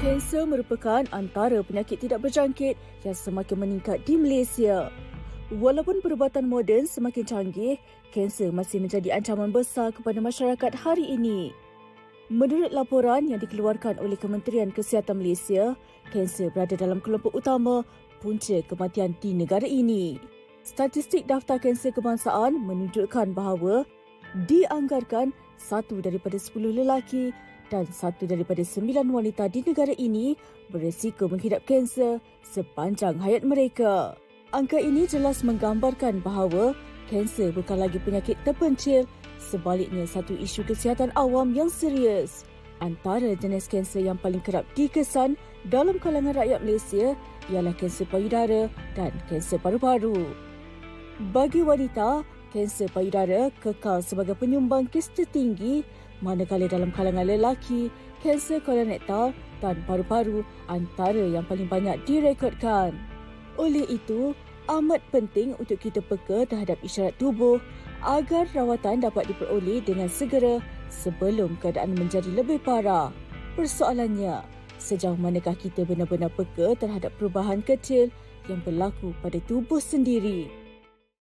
Kanser merupakan antara penyakit tidak berjangkit yang semakin meningkat di Malaysia. Walaupun perubatan moden semakin canggih, kanser masih menjadi ancaman besar kepada masyarakat hari ini. Menurut laporan yang dikeluarkan oleh Kementerian Kesihatan Malaysia, kanser berada dalam kelompok utama punca kematian di negara ini. Statistik Daftar Kanser Kebangsaan menunjukkan bahawa dianggarkan 1 daripada 10 lelaki dan 1 daripada 9 wanita di negara ini berisiko menghidap kanser sepanjang hayat mereka. Angka ini jelas menggambarkan bahawa kanser bukan lagi penyakit terpencil, sebaliknya satu isu kesihatan awam yang serius. Antara jenis kanser yang paling kerap dikesan dalam kalangan rakyat Malaysia ialah kanser payudara dan kanser paru-paru. Bagi wanita, kanser payudara kekal sebagai penyumbang kes tertinggi, manakala dalam kalangan lelaki, kanser kolorektal dan paru-paru antara yang paling banyak direkodkan. Oleh itu, amat penting untuk kita peka terhadap isyarat tubuh agar rawatan dapat diperoleh dengan segera sebelum keadaan menjadi lebih parah. Persoalannya, sejauh manakah kita benar-benar peka terhadap perubahan kecil yang berlaku pada tubuh sendiri?